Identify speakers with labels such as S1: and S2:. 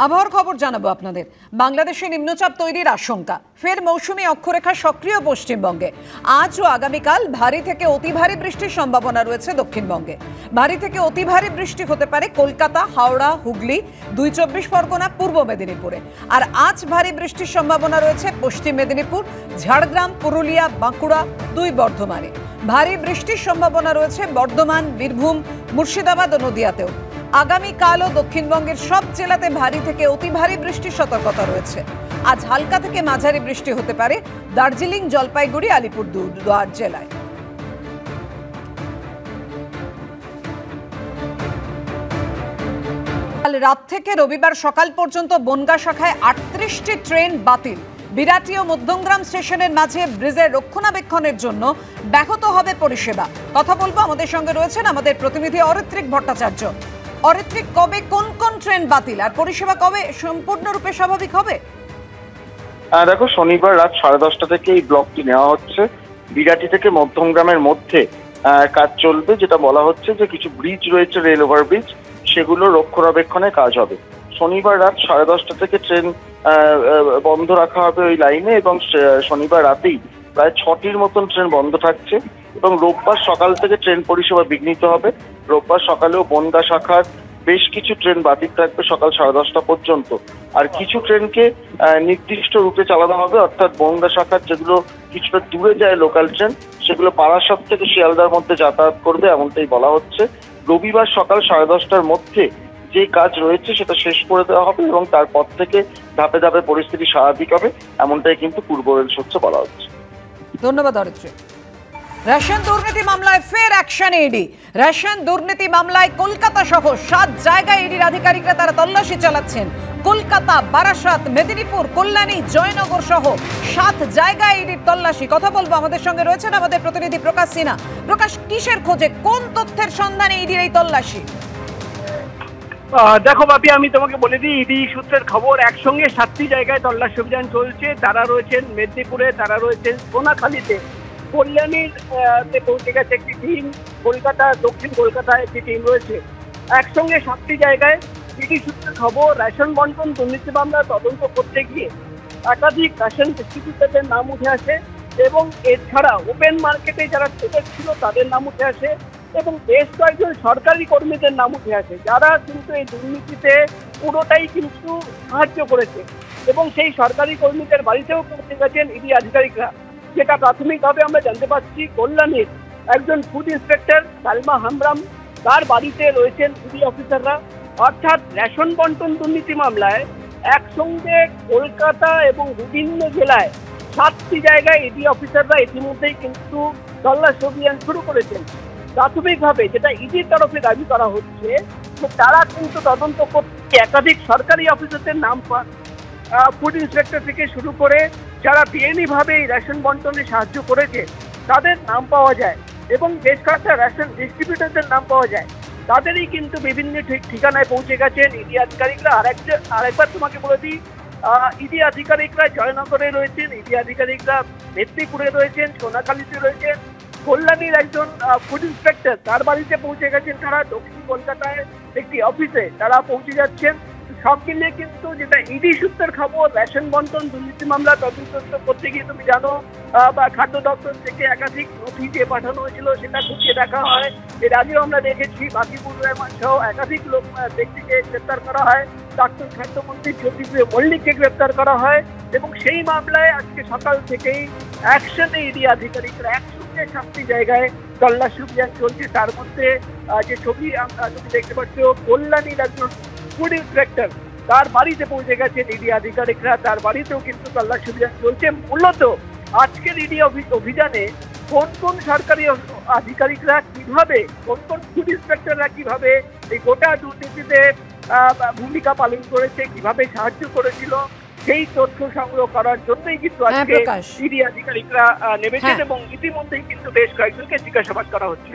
S1: আবহাওয়ার খবর জানাবো আপনাদের। বাংলাদেশে নিম্নচাপ তৈরির আশঙ্কা, ফের মৌসুমী অক্ষরেখা সক্রিয় পশ্চিমবঙ্গে। আজ ও আগামীকাল ভারী থেকে অতি ভারী বৃষ্টির সম্ভাবনা রয়েছে দক্ষিণবঙ্গে। ভারী থেকে অতি ভারী বৃষ্টি হতে পারে কলকাতা, হাওড়া, হুগলি, ২ পরগনা, পূর্ব মেদিনীপুরে। আর আজ ভারী বৃষ্টির সম্ভাবনা রয়েছে পশ্চিম মেদিনীপুর, ঝাড়গ্রাম, পুরুলিয়া, বাঁকুড়া, ২ বর্ধমানে। ভারী বৃষ্টির সম্ভাবনা রয়েছে বর্ধমান, বীরভূম, মুর্শিদাবাদ ও নদিয়াতেও। আগামীকালও দক্ষিণবঙ্গের সব জেলাতে ভারী থেকে অতি ভারী বৃষ্টির সতর্কতা রয়েছে। আজ হালকা থেকে মাঝারি বৃষ্টি হতে পারে দার্জিলিং, জলপাইগুড়ি, আলিপুরদুয়ার জেলায়। কাল রাত থেকে রবিবার সকাল পর্যন্ত বনগা শাখায় ৩৮টি ট্রেন বাতিল। বিরাটি ও মধ্যমগ্রাম স্টেশনের মাঝে ব্রিজের রক্ষণাবেক্ষণের জন্য ব্যাহত হবে পরিষেবা। কথা বলবো, আমাদের সঙ্গে রয়েছেন আমাদের প্রতিনিধি অরিত্রিক ভট্টাচার্য। অরিত্রিক, কবে কোন কোন ট্রেন বাতিল আর পরিষেবা কবে সম্পূর্ণরূপে স্বাভাবিক হবে?
S2: দেখো, শনিবার রাত 10:30 থেকে এই ব্লকটি নেওয়া হচ্ছে। বিরাটি থেকে মধ্যমগ্রামের মধ্যে কাজ চলবে, যেটা বলা হচ্ছে যে কিছু ব্রিজ রয়েছে, রেল ওভারব্রিজ, সেগুলো রক্ষণাবেক্ষণে কাজ হবে। শনিবার রাত 10:30 থেকে ট্রেন বন্ধ রাখা হবে ওই লাইনে, এবং শনিবার রাতেই প্রায় 6টির মতন ট্রেন বন্ধ থাকছে। এবং রোববার সকাল থেকে ট্রেন পরিষেবা বিঘ্নিত হবে। রোববার সকালেও বনগা শাখার বেশ কিছু ট্রেন বাতিল থাকবে সকাল 10:30 পর্যন্ত। আর কিছু ট্রেনকে নির্দিষ্ট রুটে চালানো হবে, অর্থাৎ বনগা শাখার যেগুলো কিছুটা দূরে যায় লোকাল ট্রেন, সেগুলো বারাসাত থেকে শিয়ালদার মধ্যে যাতায়াত করবে, এমনটাই বলা হচ্ছে। রবিবার সকাল 10:30টার মধ্যে যে কাজ রয়েছে সেটা শেষ করে দেওয়া হবে, এবং তারপর থেকে ধাপে ধাপে পরিস্থিতি স্বাভাবিক হবে, এমনটাই কিন্তু পূর্ব রেল সূত্রে বলা হচ্ছে।
S1: ধন্যবাদ অরিত্রিক। রেশন দুর্নীতি মামলায় ফের অ্যাকশন ইডি। রেশন দুর্নীতি মামলায় কলকাতা সহ 7 জায়গায় ইডির আধিকারিকরা তারা তল্লাশি চালাচ্ছেন। কলকাতা, বারাসাত, মেদিনীপুর, কল্যাণী, জয়নগর সহ 7 জায়গায় ইডির তল্লাশি। কথা বলবো, আমাদের সঙ্গে রয়েছেন আমাদের প্রতিনিধি প্রকাশ সিনহা। প্রকাশ, কিসের খোঁজে, কোন তথ্যের সন্ধানে ইডির এই তল্লাশি?
S3: দেখো বাপি, আমি তোমাকে বলে দিই, ইডি সূত্রের খবর, একসঙ্গে 7টি জায়গায় তল্লাশি অভিযান চলছে। তারা রয়েছেন মেদিনীপুরে, তারা রয়েছেন সোনাখালীতে, কল্যাণীর পৌঁছে গেছে একটি টিম, কলকাতা, দক্ষিণ কলকাতায় একটি টিম রয়েছে। একসঙ্গে 7টি জায়গায় ইডি সূত্রের খবর, রেশন বন্টন দুর্নীতি মামলা তদন্ত করতে গিয়ে একাধিক রেশন ডিস্ট্রিবিউটরদের নাম উঠে আসে, এবং এছাড়া ওপেন মার্কেটে যারা ট্রেডার ছিল তাদের নাম উঠে আসে, এবং বেশ কয়েকজন সরকারি কর্মীদের নাম উঠে আসে, যারা কিন্তু এই দুর্নীতিতে পুরোটাই কিন্তু সাহায্য করেছে। এবং সেই সরকারি কর্মীদের বাড়িতেও পৌঁছে গেছেন ইডি আধিকারিকরা। যেটা প্রাথমিকভাবে আমরা জানতে পারছি, কল্যাণীর একজন ফুড ইন্সপেক্টর সালমা হামরাম, তার বাড়িতে রয়েছেন ইডি অফিসাররা। অর্থাৎ রেশন বন্টন দুর্নীতি মামলায় একসঙ্গে কলকাতা এবং বিভিন্ন জেলায় 7টি জায়গায় ইডি অফিসাররা ইতিমধ্যেই কিন্তু তল্লাশি অভিযান শুরু করেছেন। প্রাথমিকভাবে যেটা ইডির তরফে দাবি করা হচ্ছে, যে তারা কিন্তু তদন্ত করতে একাধিক সরকারি অফিসারদের নাম পান, ফুড ইন্সপেক্টর থেকে শুরু করে যারা বেআইনিভাবে এই রেশন বন্টনে সাহায্য করেছে তাদের নাম পাওয়া যায়, এবং বেশ কয়েকটা রেশন ডিস্ট্রিবিউটরদের নাম পাওয়া যায়। তাদেরই কিন্তু বিভিন্ন ঠিকানায় পৌঁছে গেছেন ইডি আধিকারিকরা। আরেকবার তোমাকে বলে দিই, ইডি আধিকারিকরা জয়নগরে রয়েছেন, ইডি আধিকারিকরা মেদিনীপুরে রয়েছেন, সোনাখালীতে রয়েছেন। কল্যাণীর একজন ফুড ইন্সপেক্টর, তার বাড়িতে পৌঁছে গেছেন তারা, দক্ষিণ কলকাতায় একটি অফিসে তারা পৌঁছে যাচ্ছেন। সব মিলিয়ে কিন্তু যেটা ইডি সূত্রের খবর, রেশন বন্টন দুর্নীতি মামলা তদন্ত করতে গিয়ে তুমি জানো, বা খাদ্য দপ্তর থেকে একাধিক নথি যে পাঠানো হয়েছিল সেটা খুঁজে দেখা হয়। এর আগেও আমরা দেখেছি বাকিপুর রহমান সহ একাধিক ব্যক্তিকে গ্রেপ্তার করা হয়, প্রাক্তন খাদ্যমন্ত্রী জ্যোতিপ্রিয় মল্লিককে গ্রেপ্তার করা হয়। এবং সেই মামলায় আজকে সকাল থেকেই অ্যাকশনে ইডি আধিকারিকরা একসঙ্গে 7টি জায়গায় তল্লাশি অভিযান চলছে। তার মধ্যে যে ছবি তুমি দেখতে পাচ্ছ, কল্যাণীর একজন ফুড ইন্সপেক্টর, তার বাড়িতে পৌঁছে গেছেন ইডি আধিকারিকরা, তার বাড়িতেও কিন্তু তল্লাশি অভিযান চলছে। মূলত আজকের ইডি অভিযানে কোন কোন সরকারি আধিকারিকরা কিভাবে, কোন কোন ফুড ইন্সপেক্টররা কিভাবে এই গোটা দুর্নীতিতে ভূমিকা পালন করেছে, কিভাবে সাহায্য করেছিল, সেই তথ্য সংগ্রহ করার জন্যই কিন্তু আজকে ইডি আধিকারিকরা নেমেছেন, এবং ইতিমধ্যেই কিন্তু বেশ কয়েকজনকে জিজ্ঞাসাবাদ করা হচ্ছে।